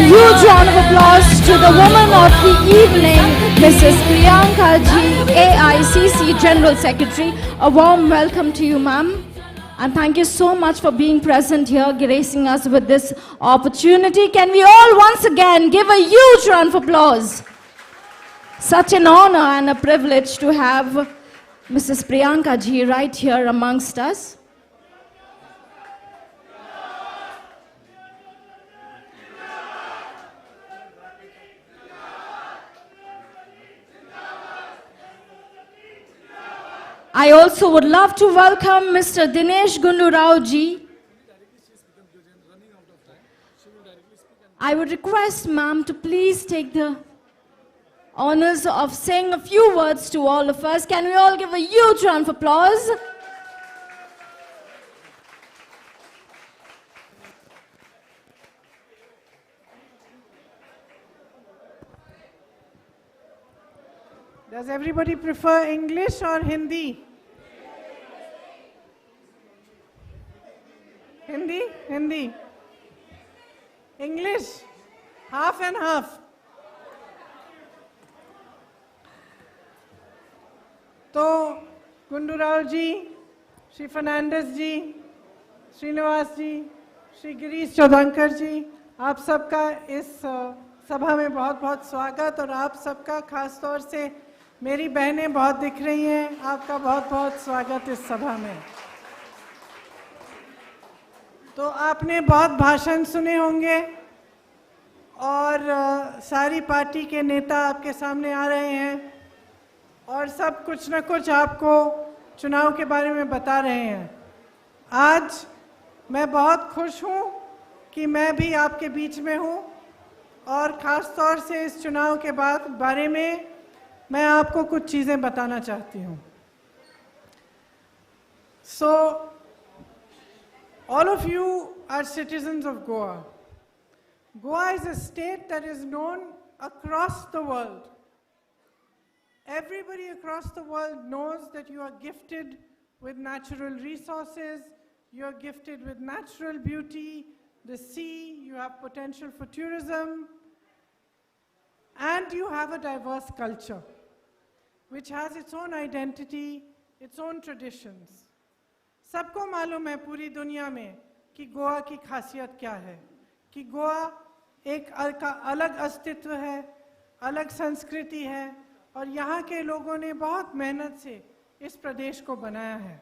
huge round of applause to the woman of the evening, Mrs. Priyanka Ji, AICC General Secretary. A warm welcome to you, ma'am. And thank you so much for being present here, gracing us with this opportunity. Can we all once again give a huge round of applause? Such an honor and a privilege to have Mrs. Priyanka Ji right here amongst us. I also would love to welcome Mr. Dinesh Gundu Rao Ji. I would request ma'am to please take the honors of saying a few words to all of us. Can we all give a huge round of applause? Does everybody prefer English or Hindi? Hindi? Hindi. English? Half and half. तो गुंडू राव जी, श्री फर्नांडिस जी, श्रीनिवास जी, श्री गिरीश चौधंकर जी, आप सबका इस सभा में बहुत बहुत स्वागत। और आप सबका खास तौर से मेरी बहनें बहुत दिख रही हैं, आपका बहुत बहुत स्वागत इस सभा में। तो आपने बहुत भाषण सुने होंगे और सारी पार्टी के नेता आपके सामने आ रहे हैं और सब कुछ न कुछ आपको चुनाव के बारे में बता रहे हैं। आज मैं बहुत खुश हूँ कि मैं भी आपके बीच में हूँ और ख़ास तौर से इस चुनाव के बारे में मैं आपको कुछ चीज़ें बताना चाहती हूँ। So, all of you are citizens of Goa. Goa is a state that is known across the world. Everybody across the world knows that you are gifted with natural resources, you are gifted with natural beauty, the sea, you have potential for tourism, and you have a diverse culture, which has its own identity, its own traditions. सबको मालूम है पूरी दुनिया में कि गोवा की खासियत क्या है, कि गोवा एक अलग अस्तित्व है, अलग संस्कृति है और यहाँ के लोगों ने बहुत मेहनत से इस प्रदेश को बनाया है।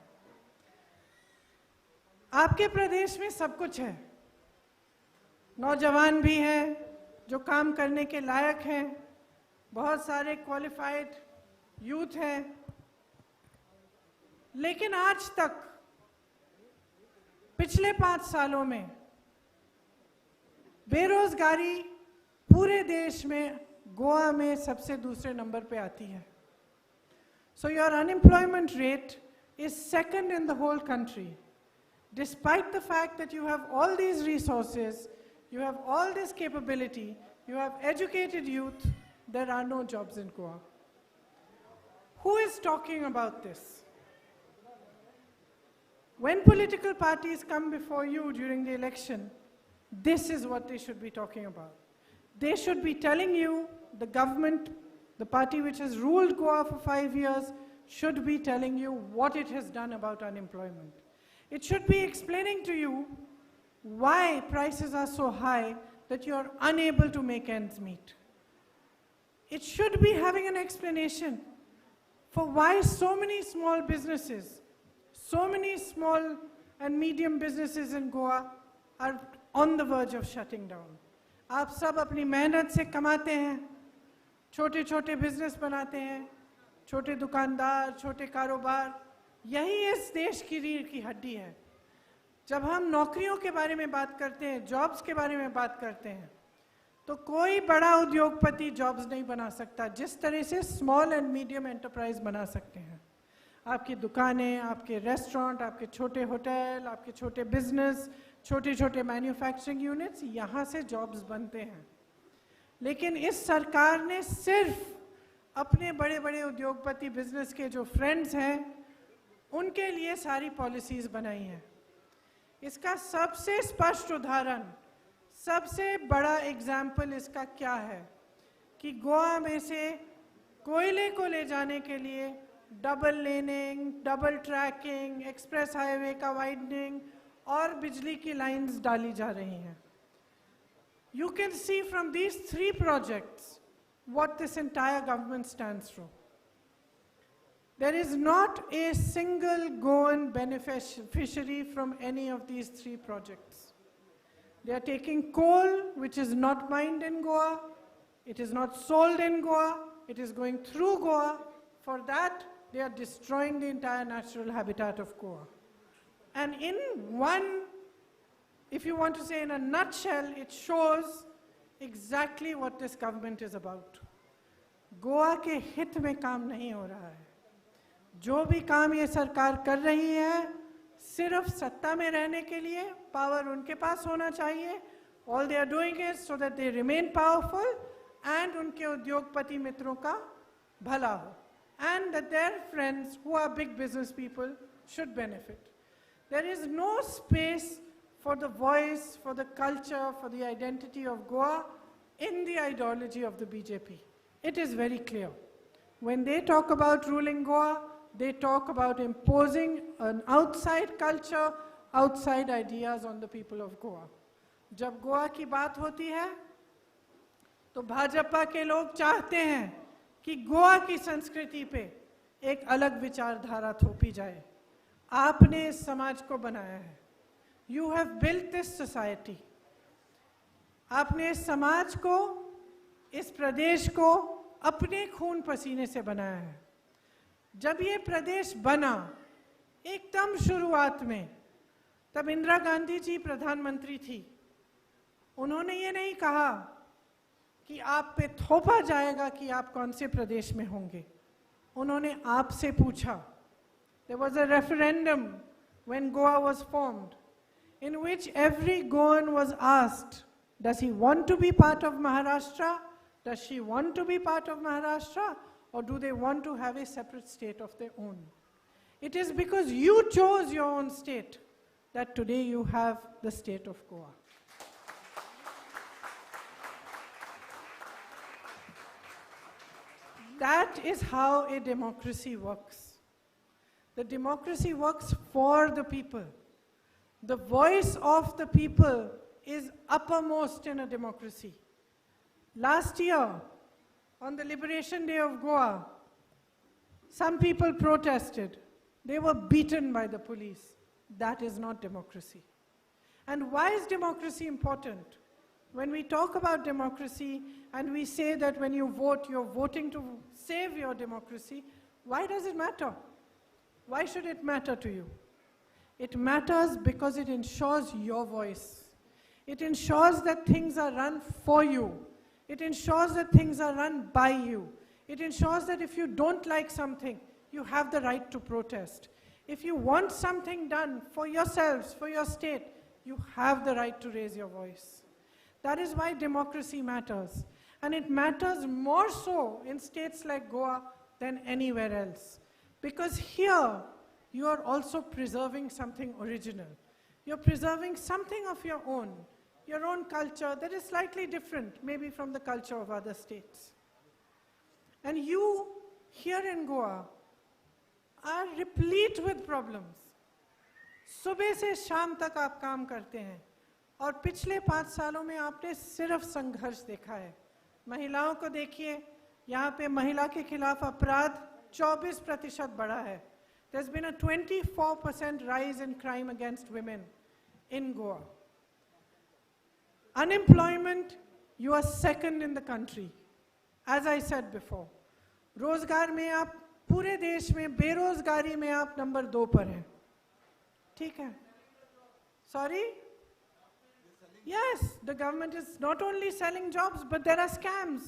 आपके प्रदेश में सब कुछ है, नौजवान भी हैं जो काम करने के लायक हैं, बहुत सारे क्वालिफाइड यूथ हैं, लेकिन आज तक पिछले 5 सालों में बेरोजगारी पूरे देश में गोवा में सबसे दूसरे नंबर पे आती है। So your unemployment rate is second in the whole country. Despite the fact that you have all these resources, you have all this capability, you have educated youth, there are no jobs in Goa. Who is talking about this? When political parties come before you during the election, this is what they should be talking about. They should be telling you, the government, the party which has ruled Goa for 5 years, should be telling you what it has done about unemployment. It should be explaining to you why prices are so high that you are unable to make ends meet. It should be having an explanation for why so many small businesses, so many small and medium businesses in Goa are on the verge of shutting down. आप सब अपनी मेहनत से कमाते हैं, छोटे छोटे business बनाते हैं, छोटे दुकानदार, छोटे कारोबार, यही इस देश की रीढ़ की हड्डी है। जब हम नौकरियों के बारे में बात करते हैं, जॉब्स के बारे में बात करते हैं, तो कोई बड़ा उद्योगपति जॉब्स नहीं बना सकता जिस तरह से स्मॉल एंड मीडियम एंटरप्राइज बना सकते हैं। आपकी दुकानें, आपके रेस्टोरेंट, आपके छोटे होटल, आपके छोटे बिजनेस, छोटे छोटे मैन्युफैक्चरिंग यूनिट्स, यहाँ से जॉब्स बनते हैं। लेकिन इस सरकार ने सिर्फ अपने बड़े बड़े उद्योगपति बिजनेस के जो फ्रेंड्स हैं उनके लिए सारी पॉलिसीज़ बनाई हैं। इसका सबसे स्पष्ट उदाहरण सबसे बड़ा एग्जाम्पल इसका क्या है कि गोवा में से कोयले को ले जाने के लिए double laning, double tracking, express highway का वाइडनिंग और बिजली की लाइंस डाली जा रही हैं. You can see from these 3 projects what this entire government stands for. There is not a single Goan beneficiary from any of these 3 projects. They are taking coal, which is not mined in Goa, it is not sold in Goa, it is going through Goa. For that, they are destroying the entire natural habitat of Goa. And in one, if you want to say in a nutshell, it shows exactly what this government is about. Goa के हित में काम नहीं हो रहा है. जो भी काम ये सरकार कर रही है सिर्फ सत्ता में रहने के लिए, पावर उनके पास होना चाहिए. All they are doing is so that they remain powerful and उनके उद्योगपति मित्रों का भला हो, and that their friends who are big business people should benefit. There is no space for the voice, for the culture, for the identity of Goa in the ideology of the BJP. It is very clear. When they talk about ruling Goa, they talk about imposing an outside culture, outside ideas on the people of Goa. जब गोवा की बात होती है तो भाजपा के लोग चाहते हैं कि गोवा की संस्कृति पे एक अलग विचारधारा थोपी जाए. आपने इस समाज को बनाया है. You have built this society. आपने इस समाज को, इस प्रदेश को अपने खून पसीने से बनाया है. जब ये प्रदेश बना एकदम शुरुआत में, तब इंदिरा गांधी जी प्रधानमंत्री थी. उन्होंने ये नहीं कहा कि आप पे थोपा जाएगा कि आप कौन से प्रदेश में होंगे. उन्होंने आपसे पूछा. There was a referendum when Goa was formed, in which every Goan was asked, does he want to be part of Maharashtra? Does she want to be part of Maharashtra? Or do they want to have a separate state of their own? It is because you chose your own state that today you have the state of Goa. That is how a democracy works. The democracy works for the people. The voice of the people is uppermost in a democracy. Last year, on the Liberation Day of Goa, some people protested. They were beaten by the police. That is not democracy. And why is democracy important? When we talk about democracy and we say that when you vote, you're voting to save your democracy, why does it matter? Why should it matter to you? It matters because it ensures your voice. It ensures that things are run for you. It ensures that things are run by you. It ensures that if you don't like something, you have the right to protest. If you want something done for yourselves, for your state, you have the right to raise your voice. That is why democracy matters. And it matters more so in states like Goa than anywhere else. Because here, you are also preserving something original. You're preserving something of your own culture that is slightly different, maybe from the culture of other states. And you, here in Goa, are replete with problems. सुबह से शाम तक आप काम करते हैं और पिछले 5 सालों में आपने सिर्फ संघर्ष देखा है. महिलाओं को देखिए, यहाँ पे महिला के खिलाफ अपराध 24% बढ़ा है. There's been a 24% rise in crime against women in Goa. Unemployment, you are second in the country. As I said before, रोजगार में आप पूरे देश में, बेरोजगारी में आप नंबर 2 पर हैं. ठीक है? Sorry? Yes, the government is not only selling jobs, but there are scams.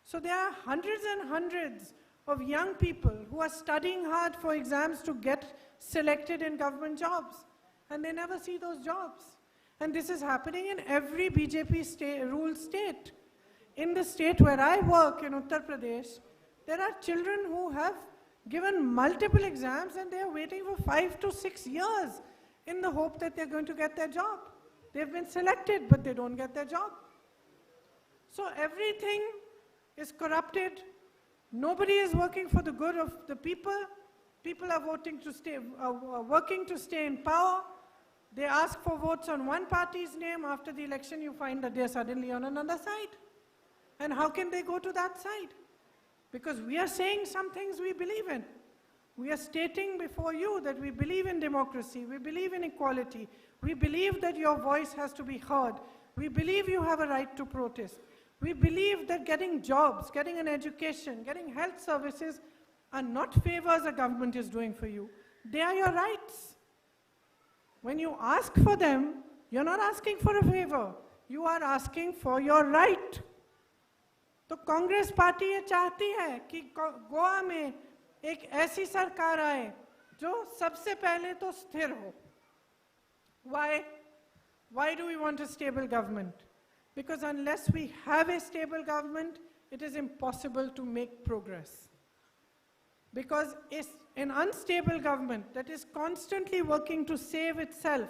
So there are hundreds and hundreds of young people who are studying hard for exams to get selected in government jobs, and they never see those jobs. And this is happening in every BJP ruled state. In the state where I work, in Uttar Pradesh, there are children who have given multiple exams and they are waiting for 5 to 6 years in the hope that they're going to get their job. They've been selected, but they don't get their job. So everything is corrupted. Nobody is working for the good of the people. People are working to stay in power. They ask for votes on one party's name. After the election, you find that they're suddenly on another side. And how can they go to that side? Because we are saying some things we believe in. We are stating before you that we believe in democracy, we believe in equality, we believe that your voice has to be heard, we believe you have a right to protest, we believe that getting jobs, getting an education, getting health services are not favors a government is doing for you. They are your rights. When you ask for them, you're not asking for a favor, you are asking for your right. तो Congress party ये चाहती है कि गोवा में एक ऐसी सरकार आए जो सबसे पहले तो स्थिर हो. Why do we want a stable government? Because unless we have a stable government, it is impossible to make progress. Because an unstable government that is constantly working to save itself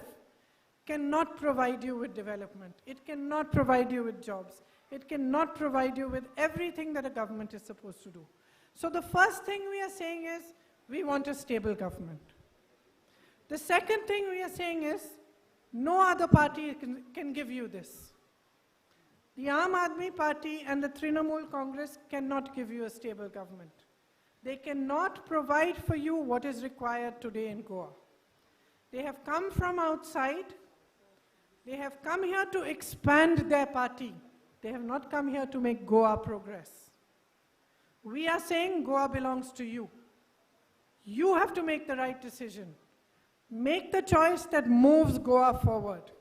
cannot provide you with development. It cannot provide you with jobs. It cannot provide you with everything that a government is supposed to do. So the first thing we are saying is, we want a stable government. The second thing we are saying is, no other party can give you this. The Aam Aadmi Party and the Trinamool Congress cannot give you a stable government. They cannot provide for you what is required today in Goa. They have come from outside. They have come here to expand their party. They have not come here to make Goa progress. We are saying Goa belongs to you. You have to make the right decision. Make the choice that moves Goa forward.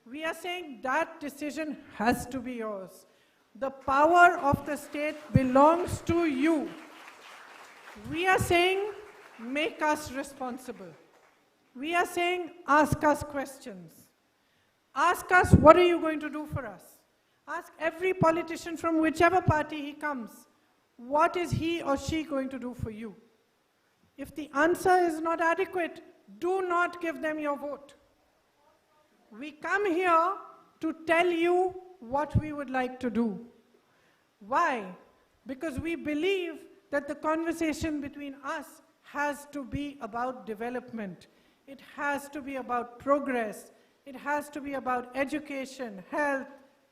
We are saying that decision has to be yours. The power of the state belongs to you. We are saying, make us responsible. We are saying, ask us questions. Ask us, what are you going to do for us? Ask every politician from whichever party he comes, what is he or she going to do for you? If the answer is not adequate, do not give them your vote. We come here to tell you what we would like to do. Why? Because we believe that the conversation between us has to be about development. It has to be about progress. It has to be about education, health,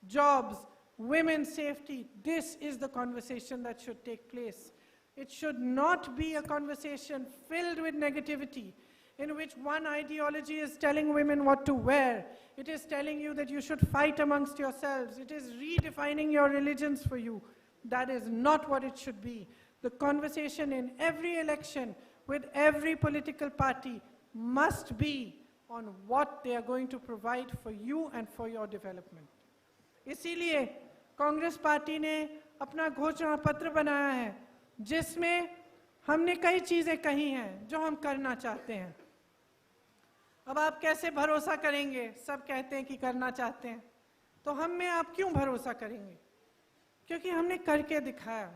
jobs, women's safety. This is the conversation that should take place. It should not be a conversation filled with negativity, in which one ideology is telling women what to wear. It is telling you that you should fight amongst yourselves. It is redefining your religions for you. That is not what it should be. The conversation in every election with every political party must be on what they are going to provide for you and for your development. इसीलिए Congress party ने अपना घोषणा पत्र बनाया है जिसमें हमने कई चीजें कही हैं जो हम करना चाहते हैं. अब आप कैसे भरोसा करेंगे? सब कहते हैं कि करना चाहते हैं, तो हम में आप क्यों भरोसा करेंगे? क्योंकि हमने करके दिखाया.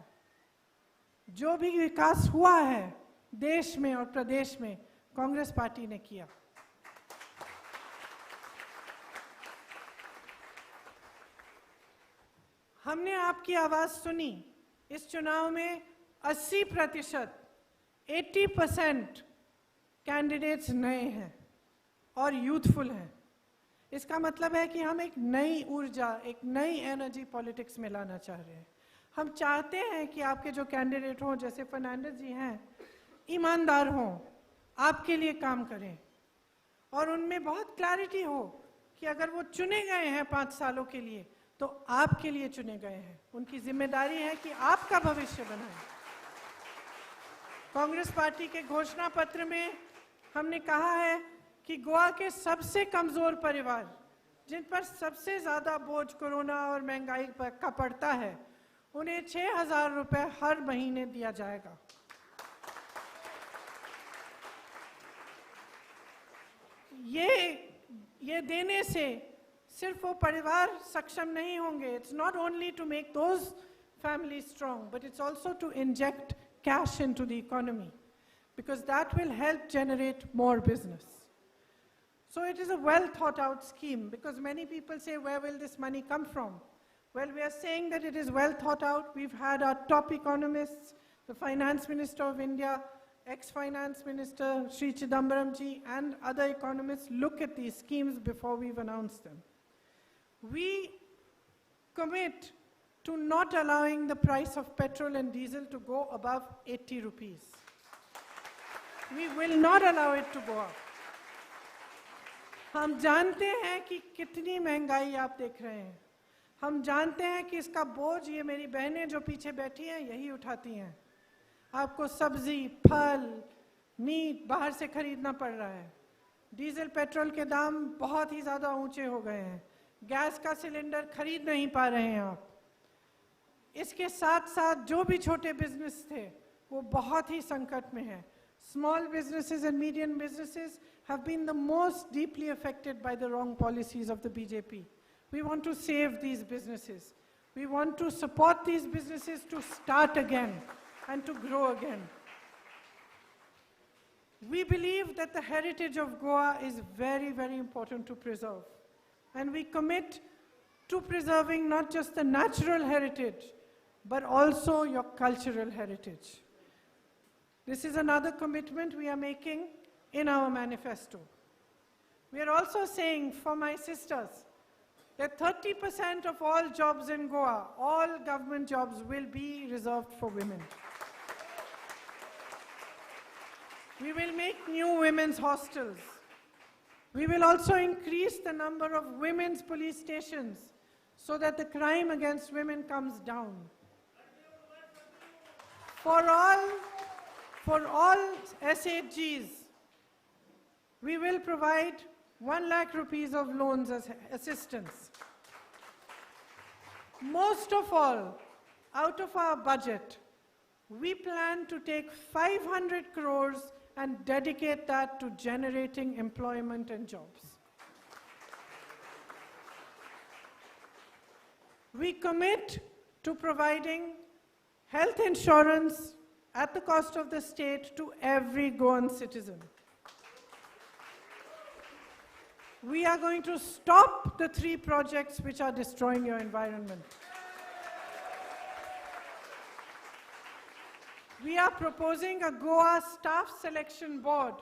जो भी विकास हुआ है देश में और प्रदेश में, कांग्रेस पार्टी ने किया. हमने आपकी आवाज सुनी. इस चुनाव में 80%, 80% कैंडिडेट्स नए हैं और यूथफुल हैं. इसका मतलब है कि हम एक नई ऊर्जा, एक नई एनर्जी पॉलिटिक्स में लाना चाह रहे हैं. हम चाहते हैं कि आपके जो कैंडिडेट हों, जैसे फर्नांडिस जी हैं, ईमानदार हों, आपके लिए काम करें और उनमें बहुत क्लैरिटी हो कि अगर वो चुने गए हैं 5 सालों के लिए तो आपके लिए चुने गए हैं. उनकी जिम्मेदारी है कि आपका भविष्य बनाएं. कांग्रेस पार्टी के घोषणा पत्र में हमने कहा है कि गोवा के सबसे कमजोर परिवार, जिन पर सबसे ज्यादा बोझ कोरोना और महंगाई का पड़ता है, उन्हें 6,000 रुपए हर महीने दिया जाएगा. ये देने से सिर्फ वो परिवार सक्षम नहीं होंगे. It's not only to make those families strong, but it's also to inject cash into the economy, because that will help generate more business. So it is a well thought out scheme, because many people say, where will this money come from? Well, we are saying that it is well thought out. We've had our top economists, the Finance Minister of India, ex-Finance Minister Sri Chidambaram ji, and other economists look at these schemes before we've announced them. We commit to not allowing the price of petrol and diesel to go above 80 rupees. We will not allow it to go up. हम जानते हैं कि कितनी महंगाई आप देख रहे हैं. हम जानते हैं कि इसका बोझ ये मेरी बहनें जो पीछे बैठी हैं यही उठाती हैं. आपको सब्जी, फल, मीट बाहर से खरीदना पड़ रहा है. डीजल पेट्रोल के दाम बहुत ही ज़्यादा ऊंचे हो गए हैं. गैस का सिलेंडर खरीद नहीं पा रहे हैं आप. इसके साथ साथ जो भी छोटे बिजनेस थे वो बहुत ही संकट में हैं. Small businesses and medium businesses have been the most deeply affected by the wrong policies of the BJP. We want to save these businesses. We want to support these businesses to start again and to grow again. We believe that the heritage of Goa is very, very important to preserve. And we commit to preserving not just the natural heritage, but also your cultural heritage. This is another commitment we are making in our manifesto. We are also saying for my sisters that 30% of all jobs in Goa, all government jobs, will be reserved for women. We will make new women's hostels. We will also increase the number of women's police stations so that the crime against women comes down. For all SHGs, we will provide 1 lakh rupees of loans as assistance. Most of all, out of our budget, we plan to take 500 crores and dedicate that to generating employment and jobs. We commit to providing health insurance at the cost of the state to every Goan citizen. We are going to stop the 3 projects which are destroying your environment. We are proposing a Goa staff selection board,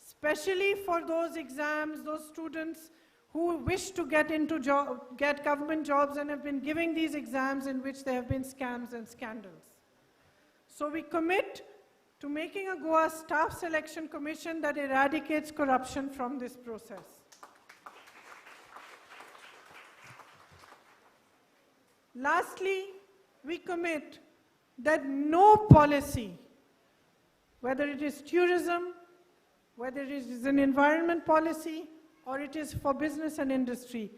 especially for those exams, those students who wish to get government jobs and have been giving these exams in which there have been scams and scandals. So we commit to making a Goa staff selection commission that eradicates corruption from this process. Lastly, we commit that no policy, whether it is tourism, whether it is an environment policy, or it is for business and industry,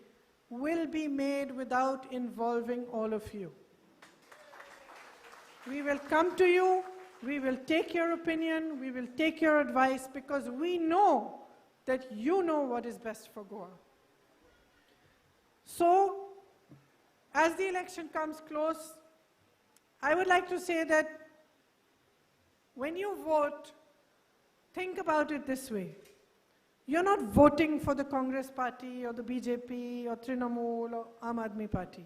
will be made without involving all of you. We will come to you, we will take your opinion, we will take your advice, because we know that you know what is best for Goa. So, as the election comes close, I would like to say that when you vote, think about it this way. You're not voting for the Congress party or the BJP or Trinamool or Aam Aadmi party.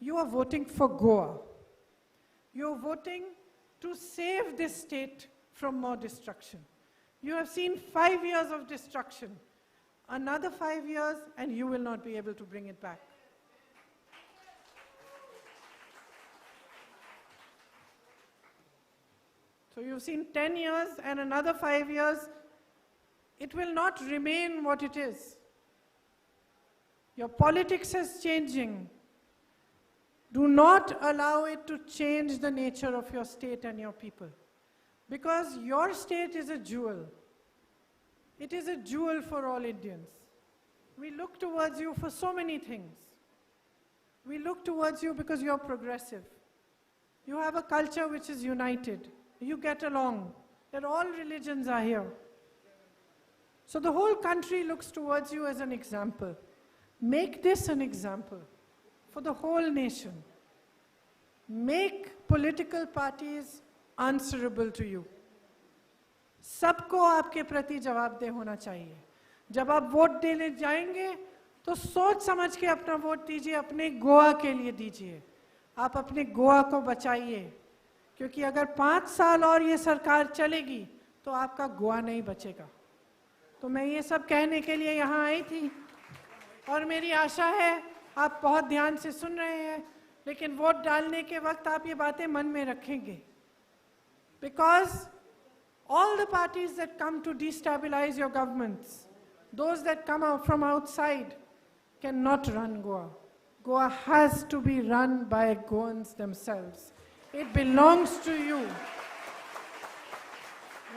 You are voting for Goa. You're voting to save this state from more destruction. You have seen 5 years of destruction. Another 5 years and you will not be able to bring it back. So you've seen 10 years and another 5 years. It will not remain what it is. Your politics is changing. Do not allow it to change the nature of your state and your people. Because your state is a jewel. It is a jewel for all Indians. We look towards you for so many things. We look towards you because you're progressive. You have a culture which is united. You get along. That all religions are here. So the whole country looks towards you as an example. Make this an example for the whole nation. Make political parties answerable to you. सबको आपके प्रति जवाबदेह होना चाहिए. जब आप vote देने जाएंगे तो सोच समझ के अपना वोट दीजिए, अपने गोवा के लिए दीजिए, आप अपने गोवा को बचाइए, क्योंकि अगर 5 साल और ये सरकार चलेगी तो आपका गोवा नहीं बचेगा। तो मैं ये सब कहने के लिए यहाँ आई थी और मेरी आशा है आप बहुत ध्यान से सुन रहे हैं, लेकिन वोट डालने के वक्त आप ये बातें मन में रखेंगे, because all the parties that come to destabilize your governments, those that come out from outside, cannot run Goa. Goa has to be run by Goans themselves. It belongs to you.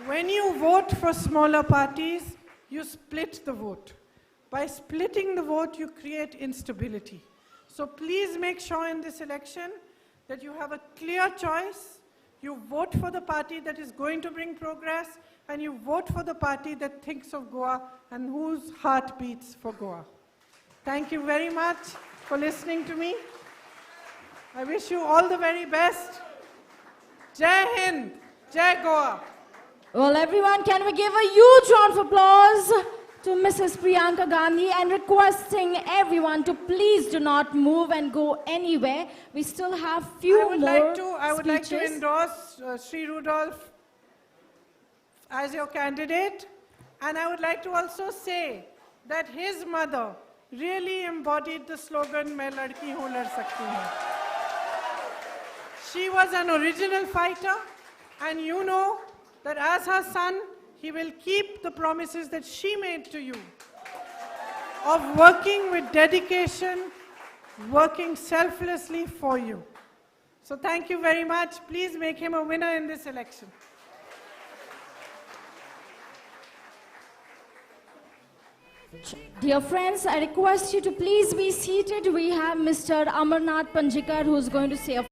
When you vote for smaller parties, you split the vote. By splitting the vote, you create instability. So please make sure in this election that you have a clear choice. You vote for the party that is going to bring progress, and you vote for the party that thinks of Goa and whose heart beats for Goa. Thank you very much for listening to me. I wish you all the very best. Jai Hind, Jai Goa. Well, everyone, can we give a huge round of applause to Mrs. Priyanka Gandhi, and requesting everyone to please do not move and go anywhere. We still have few more I would like to speeches. endorse Sri Rudolph as your candidate, and I would like to also say that his mother really embodied the slogan "Main ladki hoon, lad sakti hoon." She was an original fighter, and you know that as her son, he will keep the promises that she made to you of working with dedication, working selflessly for you. So thank you very much. Please make him a winner in this election. Dear friends, I request you to please be seated. We have Mr. Amarnath Panjikar, who is going to say a